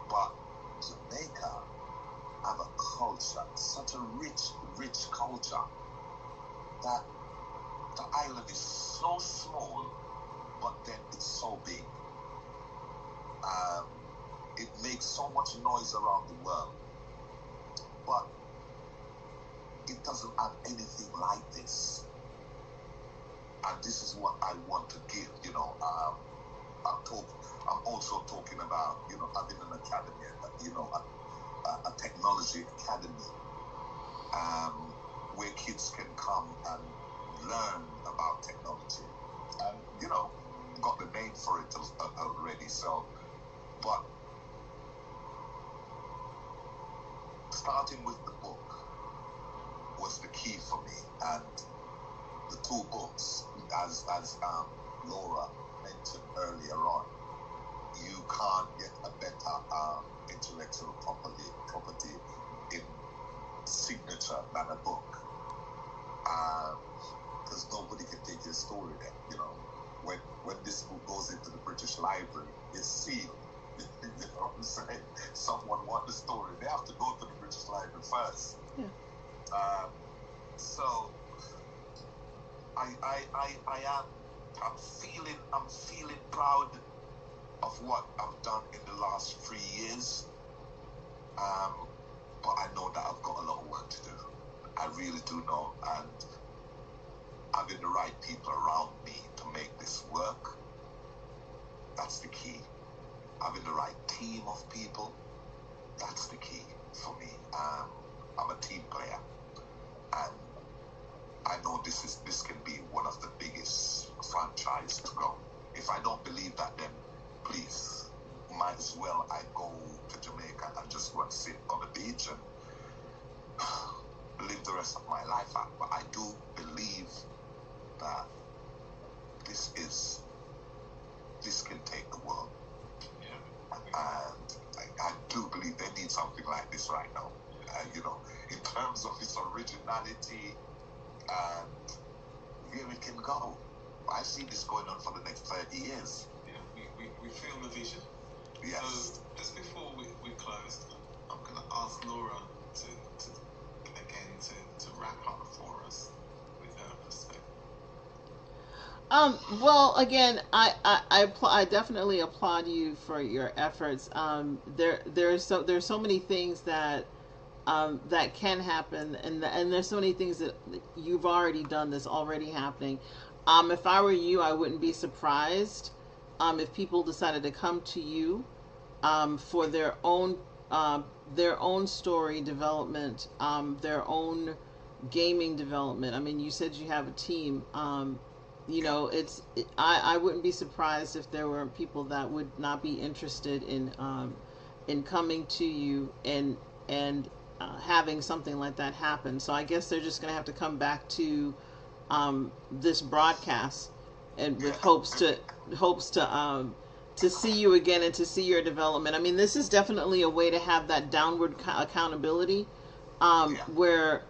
But Jamaica have a culture, such a rich culture, that the island is so small, but then it's so big. It makes so much noise around the world, but it doesn't have anything like this. And this is what I want to give. You know, I'm also talking about, you know, having an academy, you know, a technology academy, where kids can come and learn about technology. And, you know, got the name for it already. So, but starting with the book was the key for me, and the two books, as Laura mentioned earlier on, you can't get a better intellectual property in signature than a book, because nobody can take your story there. You know, when this book goes into the British Library, it's sealed. You know what I'm saying? Someone want the story, they have to go to the British Library first. Yeah. So I'm feeling proud of what I've done in the last 3 years. But I know that I've got a lot of work to do. I really do know, and having the right people around me to make this work, that's the key. Having the right team of people, that's the key for me. I'm a team player, and I know this can be one of the biggest franchise to go. If I don't believe that, then please, might as well I go to Jamaica and just go and sit on the beach and live the rest of my life out. But I do believe that this can take the world. And I do believe they need something like this right now. You know, in terms of its originality, and where it can go. I see this going on for the next 30 years. Yeah, we feel the vision. Yes. So just before we close, I'm going to ask Laura to wrap up for us with her perspective. Well, again, I definitely applaud you for your efforts. There's so many things that that can happen, and there's so many things that you've already done that's already happening. If I were you, I wouldn't be surprised if people decided to come to you for their own story development, their own gaming development. I mean, you said you have a team. You know, I wouldn't be surprised if there were people that would not be interested in coming to you and having something like that happen. So I guess they're just going to have to come back to this broadcast, and with hopes to see you again and to see your development. I mean, this is definitely a way to have that downward accountability, where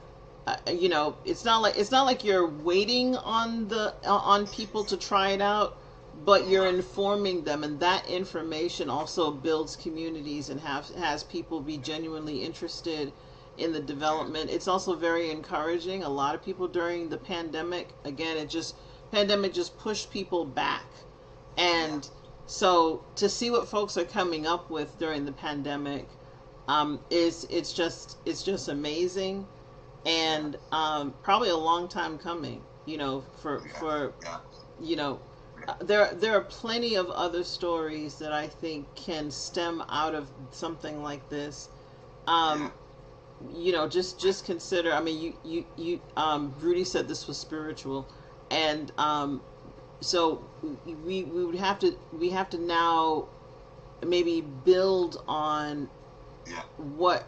you know, it's not like you're waiting on people to try it out, but you're informing them, and that information also builds communities and has people be genuinely interested in the development. It's also very encouraging. A lot of people during the pandemic, again, pandemic just pushed people back, and so to see what folks are coming up with during the pandemic, it's just amazing, and probably a long time coming. You know, you know. There are plenty of other stories that I think can stem out of something like this. You know, just consider. I mean, you Rudy said this was spiritual, and so we have to now maybe build on what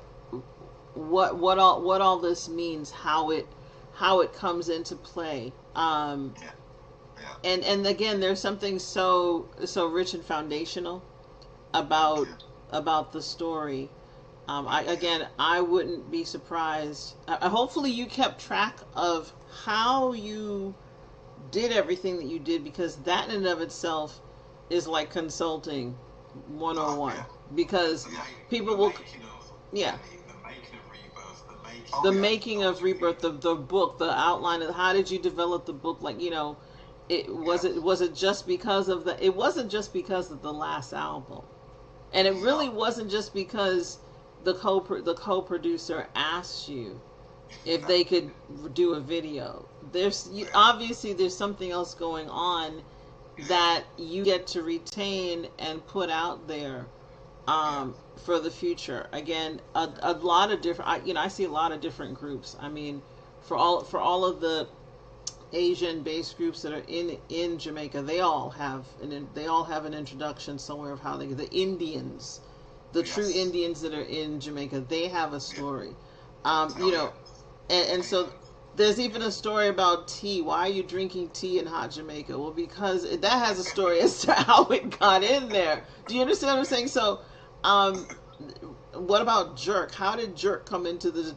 all this means, how it comes into play. And again, there's something so rich and foundational about the story, I wouldn't be surprised. Hopefully, you kept track of how you did everything that you did, because that in and of itself is like consulting 101. Yeah. Because people will, yeah, the making of Rebirth, the book, the outline of how did you develop the book, like, was it just because of the, it wasn't just because of the last album, and it really wasn't just because the co-producer asked you if they could do a video. Obviously there's something else going on that you get to retain and put out there for the future. Again, a lot of different, I see a lot of different groups. I mean, for all of the Asian based groups that are in Jamaica, they all have an introduction somewhere of how the Indians, the true Indians that are in Jamaica, they have a story. And so there's even a story about tea. Why are you drinking tea in hot Jamaica? Well, because that has a story as to how it got in there. Do you understand what I'm saying? So, what about jerk? How did jerk come into the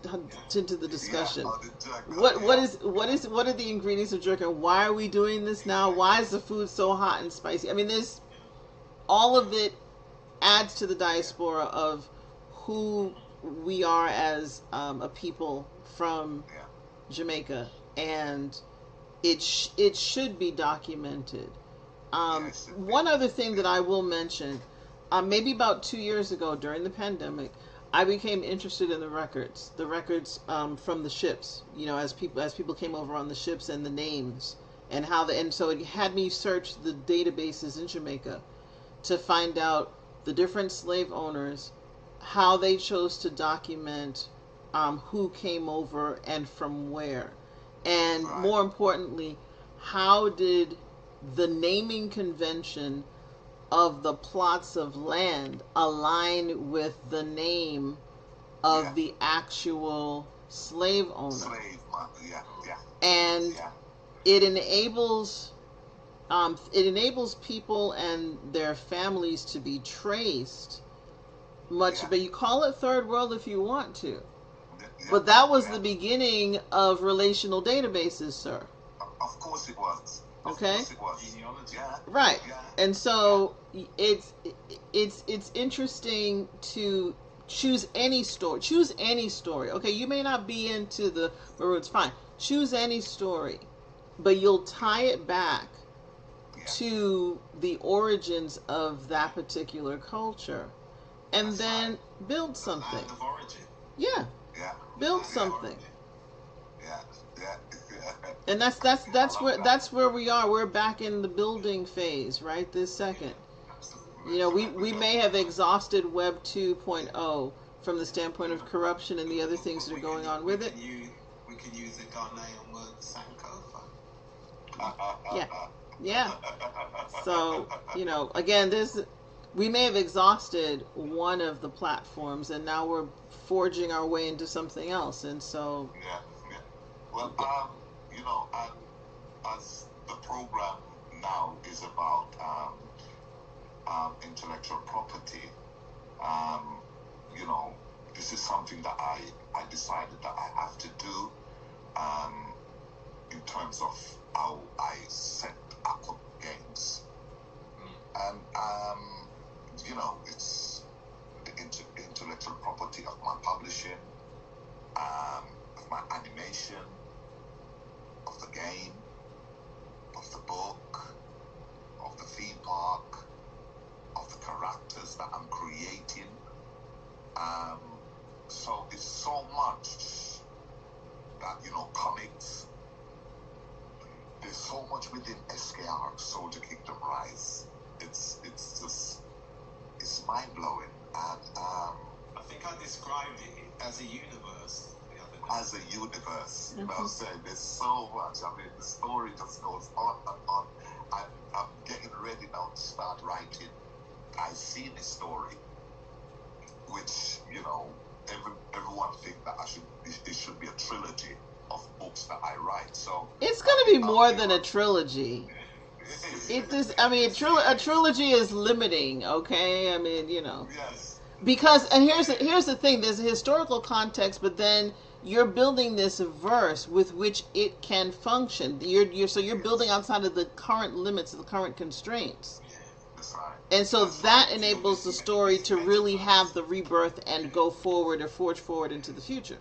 discussion? What are the ingredients of jerk, and why are we doing this now? Why is the food so hot and spicy? I mean, there's all of it adds to the diaspora of who we are as a people from Jamaica, and it should be documented. One other thing that I will mention, maybe about 2 years ago during the pandemic, I became interested in the records from the ships. As people came over on the ships, and the names and and so it had me search the databases in Jamaica to find out the different slave owners, how they chose to document who came over and from where. And more importantly, how did the naming convention of the plots of land align with the name of the actual slave owner? And it enables people and their families to be traced but you call it third world if you want to. But that was the beginning of relational databases, sir. Of course it was. Okay. Yeah. Right. And so it's interesting to choose any story. Choose any story. Okay, you may not be into the Maroons, fine. Choose any story, but you'll tie it back to the origins of that particular culture, and then build something. Land of origin. Yeah. Yeah. Build something. Yeah. And that's where we are. We're back in the building phase right this second. We may have exhausted Web 2.0 from the standpoint of corruption and the other things that are going on with it. We can use the Ghanaian word Sankofa. Yeah. So, again, we may have exhausted one of the platforms, and now we're forging our way into something else. And so, well, and as the program now is about intellectual property, this is something that I decided that I have to do in terms of how I set up games. And it's the intellectual property of my publishing, of my animation, of the game, of the book, of the theme park, of the characters that I'm creating. So it's so much that, comics, there's so much within SKR, Souljah Kingdom Rise. It's mind-blowing. And I think I described it as a universe the other day. As a universe, I'm saying there's so much. I mean, the story just goes on and on. I'm getting ready now to start writing. I see this story, which everyone think that it should be a trilogy of books that I write. So it's going to be more than a trilogy. A trilogy is limiting. Okay, I mean, Yes. because and here's the thing, there's a historical context, but then you're building this verse with which it can function. You're building outside of the current limits, the current constraints. That's right. And so That's that right. enables the story to really have the rebirth and go forward or forge forward into the future.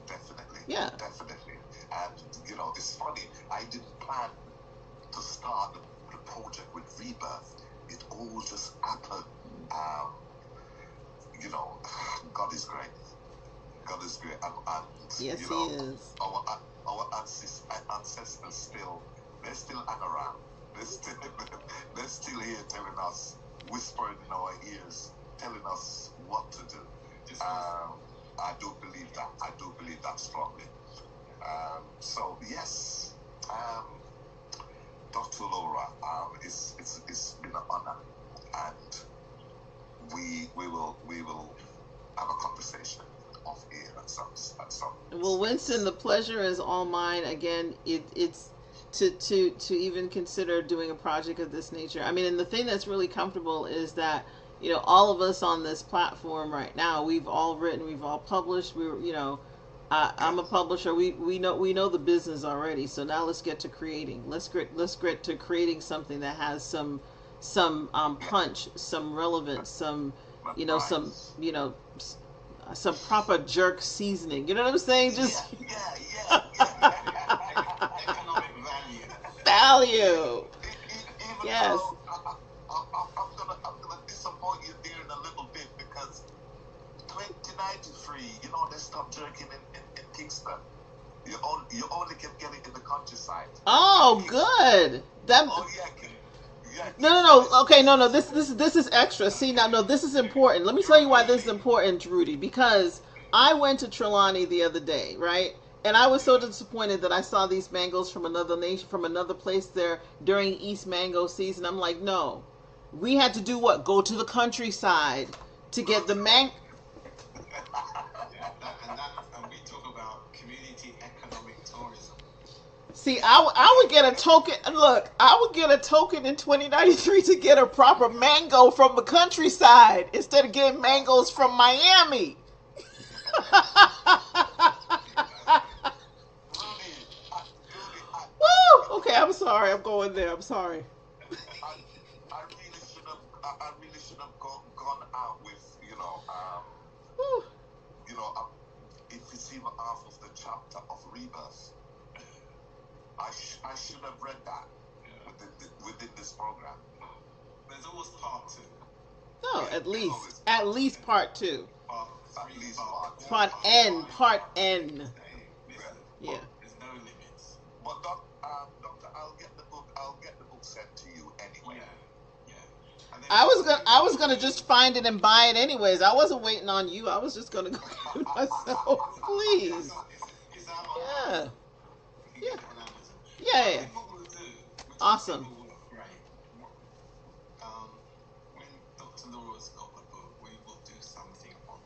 Definitely. Yeah. Definitely. And, it's funny, I didn't plan to start the project with Rebirth. It all just happened. God is great. God is great. And Yes, he is. Our ancestors they're still hang around. They're still here telling us, whispering in our ears, telling us what to do. I do believe that. I do believe that strongly. So yes, Dr. Laura, it's been an honor, and we will have a conversation off air at some. Well, Winston, the pleasure is all mine. Again, it's to even consider doing a project of this nature. I mean, and the thing that's really comfortable is that all of us on this platform right now, we've all written, we've all published. I'm a publisher. We know the business already. So now let's get to creating. Let's get to creating something that has some punch, some relevance, some some proper jerk seasoning. You know what I'm saying? Just Economic value. value. Even Yes. though I'm gonna disappoint you there in a little bit, because 2093, they stopped jerking in Kingston. You only can get it in the countryside. Oh, good. Oh yeah. No. Okay, no. This is extra. See, now, no, this is important. Let me tell you why this is important, Rudy. Because I went to Trelawney the other day, right? And I was so disappointed that I saw these mangoes from another nation, from another place there during East Mango season. I'm like, no, we had to do what? Go to the countryside to get the mango. And we talk about community economic tourism. See, I would get a token. Look, I would get a token in 2093 to get a proper mango from the countryside instead of getting mangoes from Miami. Woo! Okay, I'm sorry. I'm going there. I'm sorry. I really should have gone out with Woo. if it's even half of the chapter of Rebirth. I should have read that within this program. There's always part two. No, at least part 2. At least part 2. Part N. Part N. Yeah. There's no limits. But Doctor, I'll get the book sent to you anyway. Yeah. And then I was gonna just find it and buy it anyways. I wasn't waiting on you. I was just gonna go get it myself. Please. Is that on Yeah. Amazon? You can get it on Amazon. Yeah. What we'll do, which Awesome. I think will work great. When Dr. Laura's got the book, we will do something on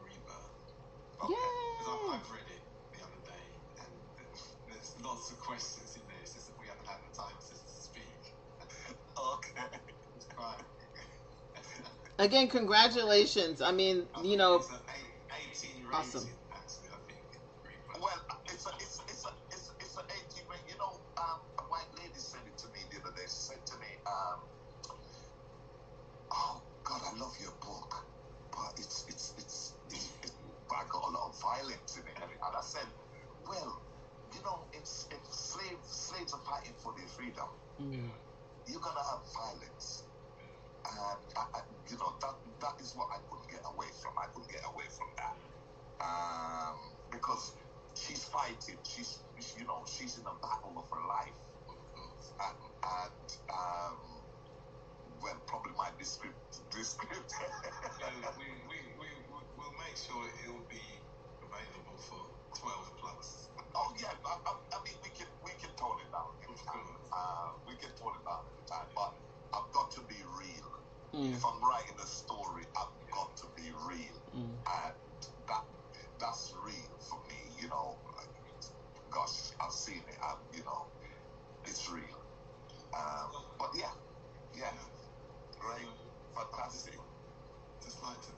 Rebirth. Okay. Yay. I've read it the other day, and there's lots of questions in there. It's just that we haven't had the time to speak. Okay. It's quite. Again, congratulations. I mean, It's an 18 rating, Awesome. actually, I think. Rebirth. Well, it's an 18 rate. A white lady said it to me the other day. She said to me, "Oh God, I love your book, but it's I got a lot of violence in it." And I said, "Well, if slaves are fighting for their freedom, you're gonna have violence." And that is what I couldn't get away from. I couldn't get away from that, because she's fighting. She's in a battle of her life, and well, probably might be script. We'll make sure it'll be available for 12 plus. Oh yeah, I mean we can tone it down. We can tone it down at the time, but I've got to be real. If I'm writing a story, I've got to be real, and that's real for me. Gosh, I've seen it. It's real. But yeah, great, fantastic. Just like to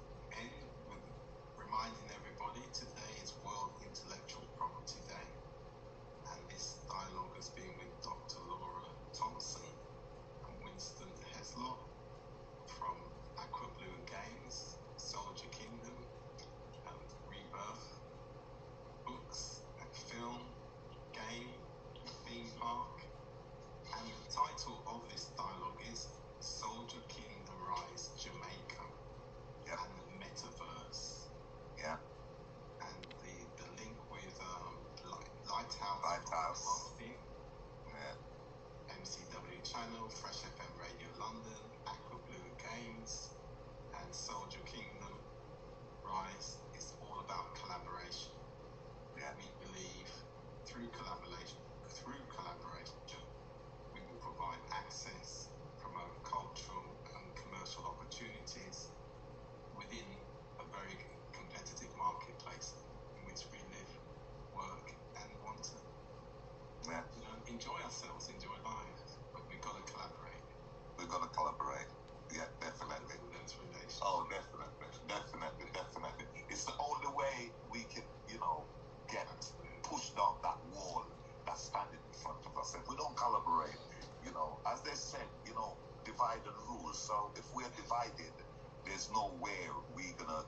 White House. Marketing, Yeah. MCW Channel, Fresh FM Radio London, Aqua Blue Games, and Souljah Kingdom Rise. It's all about collaboration. Yeah. We believe through collaboration, we will provide access, promote cultural and commercial opportunities within a very competitive marketplace in which we live, work, and want to enjoy ourselves, enjoy life. But we've got to collaborate. We're gonna collaborate. Yeah, definitely. That's relation. Oh, definitely. It's the only way we can, get pushed down that wall that's standing in front of us. If we don't collaborate, as they said, divide and rule. So if we're divided, there's no way we're gonna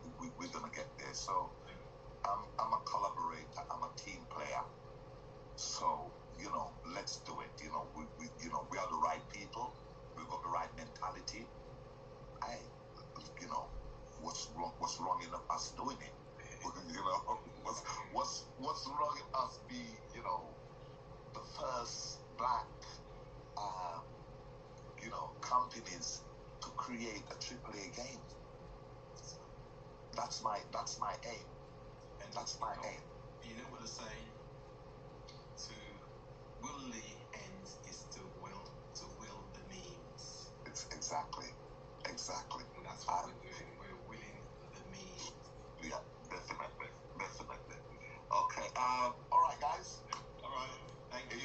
get there. So I'm a collaborator. I'm a team player. So let's do it. We are the right people. We've got the right mentality. What's wrong in us doing it? What's wrong in us being, the first black, companies to create a AAA game? That's my aim. And That's my aim. You know what I say? To will the ends is to will the means. It's exactly. And that's what we're doing. We're willing the means. Yeah, definitely. Okay. All right, guys. All right. Thank you.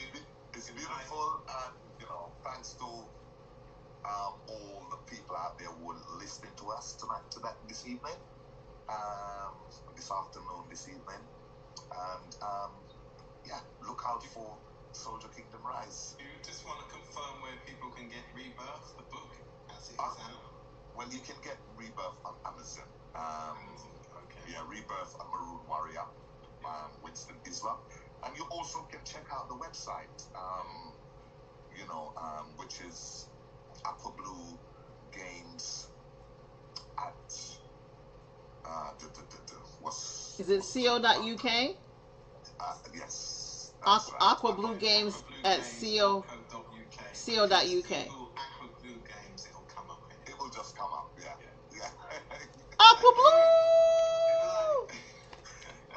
It's beautiful, and thanks to all the people out there who are listening to us this evening, this afternoon, this evening, and look out for Souljah Kingdom Rise. Do you just want to confirm where people can get Rebirth, the book, as it is out? Well, you can get Rebirth on Amazon. Okay. Yeah, Rebirth, a Maroon Warrior, Winston Islam. And you also can check out the website, which is Aqua Blue Games at Is it co.uk? Yes. Aqua Blue Games at co.uk. Aqua Blue Games, it'll come up. It will just come up, yeah. Aqua Blue!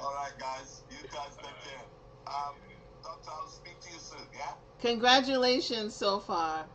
All right, guys. You guys take care. Doctor, I'll speak to you soon, yeah? Congratulations so far.